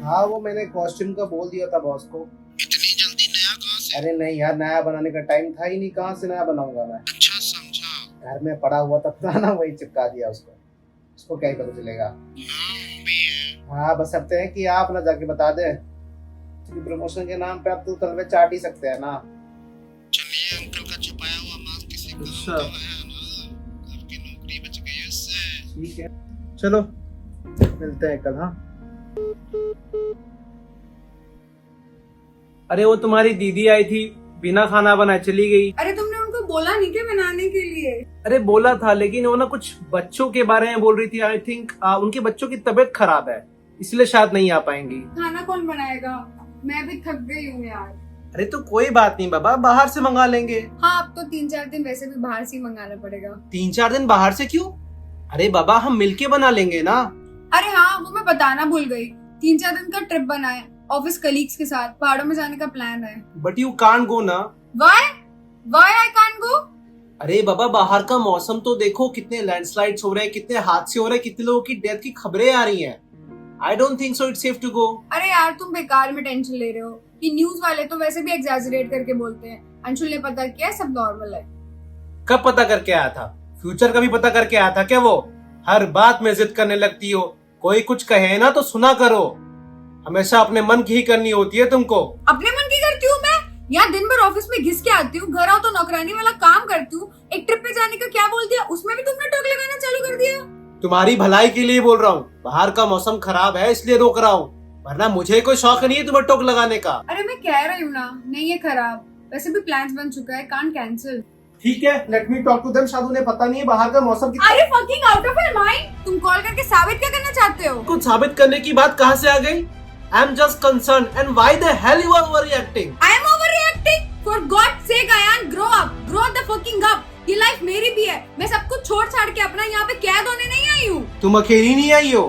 हाँ, वो मैंने कॉस्ट्यूम का बोल दिया था बॉस को। इतनी जल्दी नया कहाँ से? अरे नहीं यार, नया बनाने का टाइम था ही नहीं, कहाँ से नया बनाऊंगा मैं। अच्छा समझा। घर में पड़ा हुआ था पुराना, वही चिपका दिया उसको। उसको क्या ही पता चलेगा। हाँ वो भी है। हाँ, बस सकते हैं कि आप ना जाके बता दे कि प्रमोशन के नाम पे आप तो तलवे चाट ही सकते हैं ना। चलिए अंकल का छुपाया हुआ माल किसी काम अच्छा। तो आया ना, आपकी नौकरी बच गई उससे। ठीक है, चलो मिलते हैं कल। हाँ, अरे वो तुम्हारी दीदी आई थी, बिना खाना बनाए चली गई। अरे तुमने उनको बोला नहीं क्या बनाने के लिए? अरे बोला था, लेकिन वो ना कुछ बच्चों के बारे में बोल रही थी। आई थिंक उनके बच्चों की तबीयत खराब है, इसलिए शायद नहीं आ पाएंगी। खाना कौन बनाएगा? मैं भी थक गई हूँ यार। अरे तो कोई बात नहीं बाबा, बाहर से मंगा लेंगे। हाँ, अब तो 3-4 दिन वैसे भी बाहर से ही मंगाना पड़ेगा। 3-4 दिन बाहर से क्यों? अरे बाबा हम मिलके बना लेंगे ना। अरे हाँ, वो मैं बताना भूल गई। 3-4 दिन का ट्रिप बनाए ऑफिस कलीग्स के साथ, पहाड़ों में जाने का प्लान है। बट यू कांट गो ना। Why why I can't go? अरे बाबा बाहर का मौसम तो देखो, कितने लैंडस्लाइड्स हो रहे हैं, कितने हादसे हो रहे हैं, कितने लोगों की डेथ की खबरें आ रही हैं। I don't think so it's safe to go. अरे यार, तुम बेकार में टेंशन ले रहे हो। ये न्यूज वाले तो वैसे भी एग्जैजरेट करके बोलते हैं। अंशुल ने पता किया, सब नॉर्मल है। कब पता करके आया था? फ्यूचर का भी पता करके आया था क्या वो? हर बात में जिद करने लगती हो, कोई कुछ कहे ना तो सुना करो। हमेशा अपने मन की ही करनी होती है तुमको। अपने मन की करती हूँ मैं? यहाँ दिन भर ऑफिस में घिस के आती हूँ, घर आओ तो नौकरानी वाला काम करती हूँ। एक ट्रिप पे जाने का क्या बोल दिया, उसमें भी तुमने टोक लगाना चालू कर दिया। तुम्हारी भलाई के लिए बोल रहा हूँ, बाहर का मौसम खराब है इसलिए रोक रहा हूँ, वरना मुझे कोई शौक नहीं है तुम्हें टोक लगाने का। अरे मैं कह रही हूँ ना, नहीं है खराब। वैसे भी प्लान्स बन चुका है, कांट कैंसिल। ठीक है, let me talk to them. शायद उन्हें पता नहीं है बाहर का मौसम कितना। Are you fucking out of your mind? तुम कॉल करके साबित क्या करना चाहते हो? कुछ साबित करने की बात कहाँ से आ गई? I am just concern and why the hell you are overreacting? I am overreacting? For God's sake, Ayan, grow the fucking up. ये लाइफ मेरी भी है। मैं सब कुछ छोड़ छाड़ के अपना यहाँ पे कैद होने नहीं आई हूँ। तुम अकेली नहीं आई हो,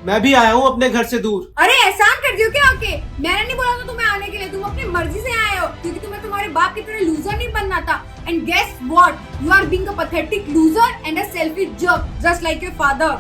मैं भी आया हूँ अपने घर से दूर। अरे एहसान कर दियो क्या आके? मैंने नहीं बोला था तुम्हें आने के लिए, तुम अपनी मर्जी से आए हो, क्योंकि तुम्हें तुम्हारे बाप की तरह लूजर नहीं बनना था। And guess what, you are being a pathetic loser and a selfish jerk, just like your father.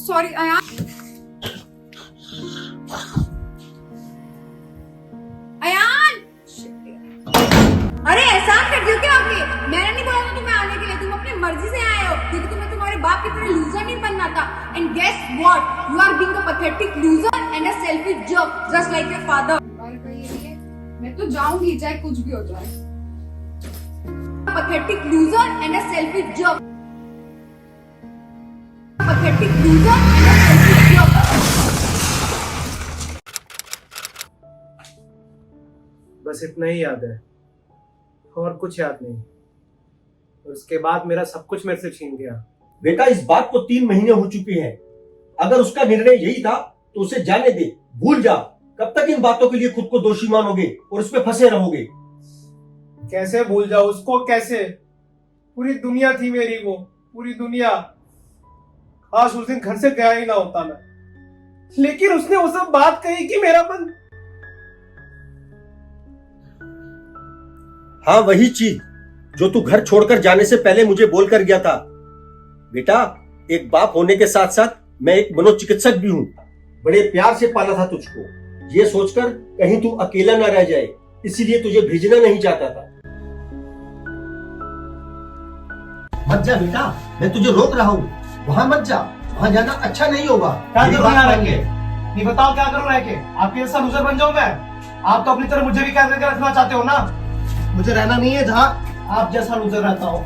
Sorry Ayaan. Ayaan, अरे एहसान कर दियो क्या आके? मैंने नहीं बोला था तुम्हें आने के लिए, तुम अपनी मर्जी से आए हो, क्योंकि तुम्हें तुम्हारे बाप की तरह लूजर नहीं बनना था। And guess what, you are being a pathetic loser and a selfish jerk, just like your father. मैं तो जाऊंगी चाहे कुछ भी हो जाए। Pathetic loser and a selfish jerk, pathetic loser and a selfish jerk. बस इतना ही याद है और कुछ याद नहीं। और उसके बाद मेरा सब कुछ मेरे से छीन गया। बेटा इस बात को 3 महीने हो चुके हैं। अगर उसका निर्णय यही था तो उसे जाने दे, भूल जा। कब तक इन बातों के लिए खुद को दोषी मानोगे और उसमें फंसे रहोगे? कैसे भूल जाओ उसको? कैसे? पूरी दुनिया थी मेरी, वो पूरी दुनिया। काश उस दिन घर से गया ही ना होता मैं, लेकिन उसने वो सब बात कही कि मेरा मन। हाँ वही चीज जो तू घर छोड़कर जाने से पहले मुझे बोलकर गया था। बेटा एक बाप होने के साथ साथ मैं एक मनोचिकित्सक भी हूँ। बड़े प्यार से पाला था तुझको, ये सोचकर कहीं तू अकेला ना रह जाए, इसीलिए तुझे भेजना नहीं चाहता था। मत जा बेटा, मैं तुझे रोक रहा हूँ। वहाँ मत जा, वहाँ जाना अच्छा नहीं होगा। क्या मेरी करूँ बात यहाँ मान रह के? ले। नहीं बताओ क्या करूँ रह के? आपके जैसा लूजर बन जाऊं मैं? आप तो अपनी तरह मुझे भी कैद करके रखना चाहते हो ना। मुझे रहना नहीं है जहाँ आप जैसा लूजर रहता हो।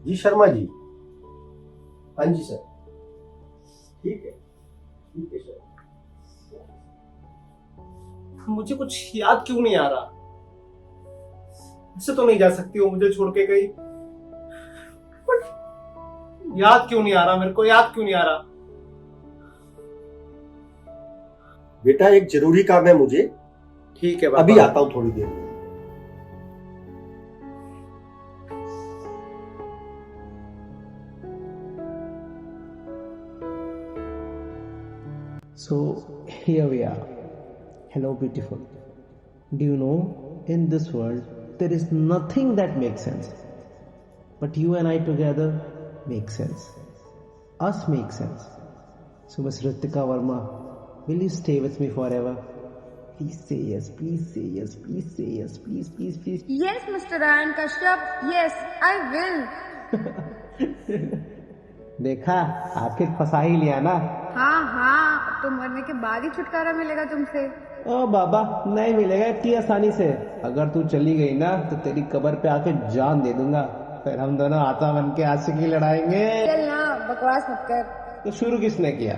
जी शर्मा जी। हाँ जी सर, ठीक है सर। मुझे कुछ याद क्यों नहीं आ रहा? ऐसे तो नहीं जा सकती हो मुझे छोड़ के कहीं। याद क्यों नहीं आ रहा मेरे को? याद क्यों नहीं आ रहा? बेटा एक जरूरी काम है मुझे, ठीक है अभी आता हूँ थोड़ी देर में। So here we are. Hello, beautiful. Do you know, in this world, there is nothing that makes sense. But you and I together make sense. Us make sense. So, Miss Ritika Verma, will you stay with me forever? Please say yes, please say yes, please say yes, please, please, please. Yes, Mr. Ryan Kashyap. Yes, I will. देखा, आखिर फंसा ही लिया ना। हाँ, तो मरने के बाद ही छुटकारा मिलेगा तुमसे। ओ बाबा, नहीं मिलेगा इतनी आसानी से। अगर तू चली गई ना तो तेरी कब्र पे आके जान दे दूंगा, फिर हम दोनों आता बन के आशिकी लड़ाएंगे। चल ना, बकवास मत कर। तो शुरू किसने किया?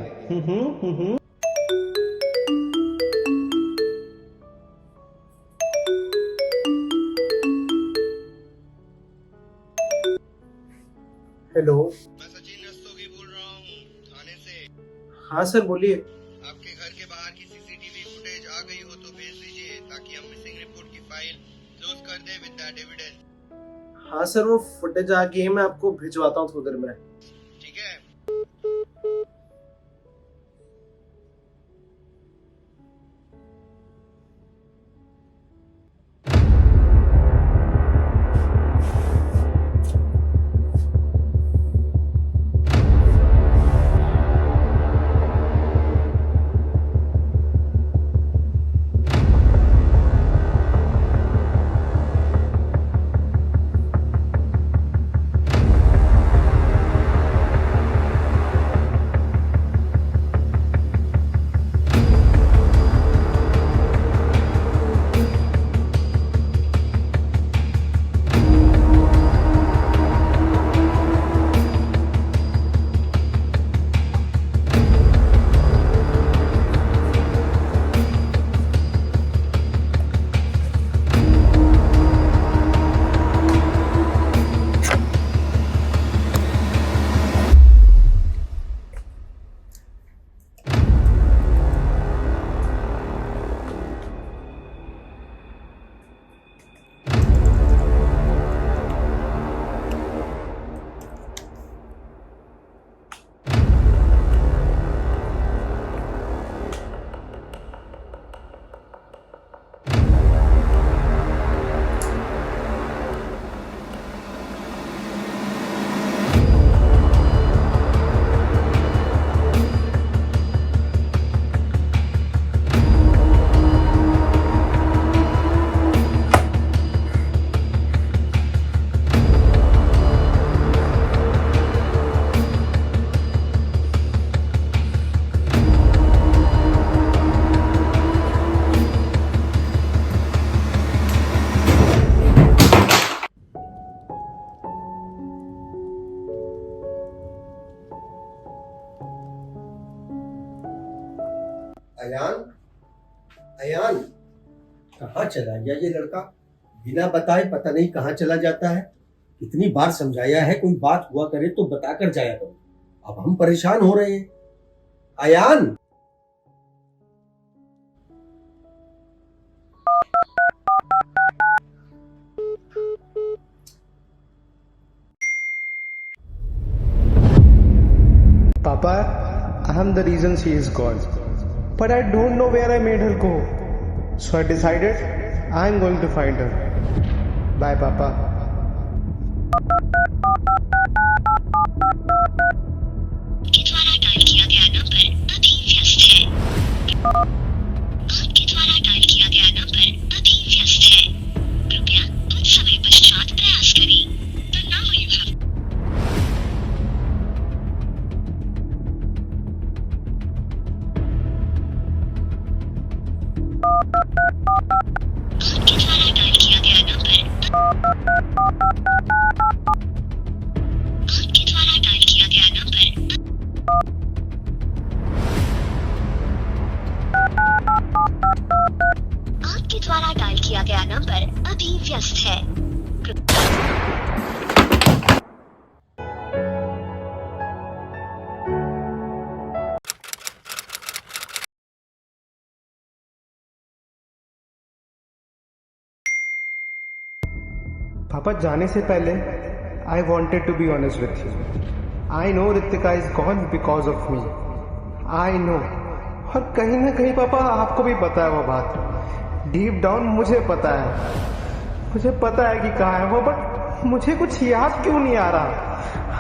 हेलो। मैं सचिन रस्तोगी बोल रहा हूँ थाने से। हाँ सर, बोलिए। आपके घर के बाहर की सीसीटीवी फुटेज आ गई हो तो भेज दीजिए ताकि हम मिसिंग रिपोर्ट की फाइल क्लोज कर दें विद दैट एविडेंस। हाँ सर, वो फुटेज आ गई है, मैं आपको भिजवाता हूँ थोड़ी देर में। ठीक है। अयान, अयान, कहाँ चला गया ये लड़का? बिना बताए पता नहीं कहाँ चला जाता है। कितनी बार समझाया है कोई बात हुआ करे तो बता कर जाया करो। अब हम परेशान हो रहे हैं। Ayan, Papa, I am the reason she is gone. But I don't know where I made her go. So I decided I am going to find her. Bye, Papa. आपके द्वारा डायल किया गया नंबर अभी व्यस्त है। आपके द्वारा डायल किया गया नंबर अभी व्यस्त है। कृपया कुछ समय पश्चात प्रयास करें। The number you have आपके द्वारा डायल किया गया नंबर आपके द्वारा डायल किया गया नंबर आपके द्वारा डायल किया गया नंबर अभी व्यस्त है। पापा, जाने से पहले I wanted to be honest with you. I know Ritika is gone because of me. I know. और कहीं ना कहीं पापा आपको भी पता है वो बात। डीप डाउन मुझे पता है कि कहाँ है वो, बट मुझे कुछ याद क्यों नहीं आ रहा।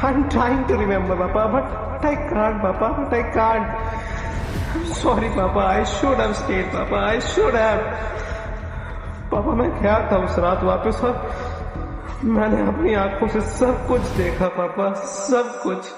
I am trying to remember papa, but I can't papa, but I can't. Sorry papa, I should have stayed पापा, आई शुड हैव। पापा मैं गया था उस रात वापस और मैंने अपनी आंखों से सब कुछ देखा पापा, सब कुछ।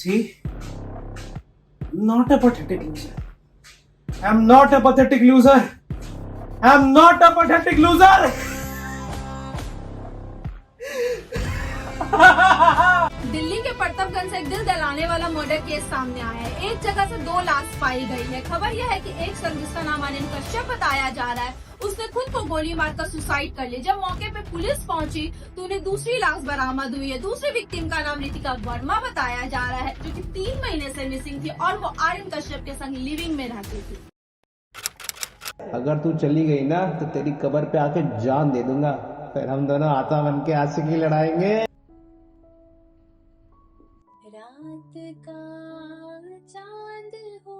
See, I'm not a pathetic loser. I'm not a pathetic loser. I'm not a pathetic loser. Delhi के प्रतापगंज से एक दिल दहलाने वाला मर्डर केस सामने आया है। एक जगह से 2 लाश पाई गई है। खबर यह है कि एक शख्स जिसका नाम आनंद कश्यप बताया जा रहा है, उसने खुद को गोली मारकर सुसाइड कर लिया। जब मौके पे पुलिस पहुंची तो उन्हें दूसरी लाश बरामद हुई है। दूसरी विक्टिम का नाम रितिका वर्मा बताया जा रहा है, जो कि 3 महीने से मिसिंग थी और वो आनंद कश्यप के संग लिविंग में रहती थी। अगर तू चली गई ना तो तेरी कब्र पे आके जान दे दूंगा, फिर हम दोनों हाथा बन के आशिकी लड़ाएंगे। रात का चांद हो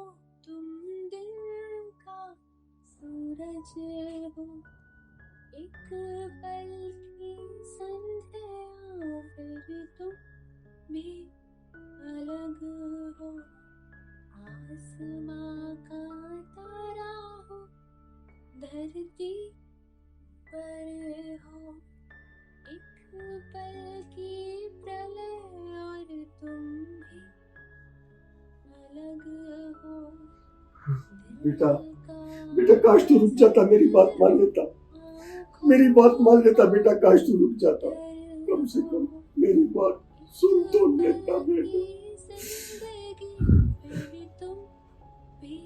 तुम, दिन का सूरज हो, एक पल की संध्या फिर तुम भी अलग हो, आसमां का तारा हो, धरती पर हो, एक पल की प्रलय और तुम भी अलग हो। बेटा, बेटा काश तू रुक जाता, मेरी बात मान लेता, मेरी बात मान लेता बेटा, काश तू रुक जाता, कम से कम मेरी बात सुन तो लेता बेटा। जिंदगी फिर तुम भी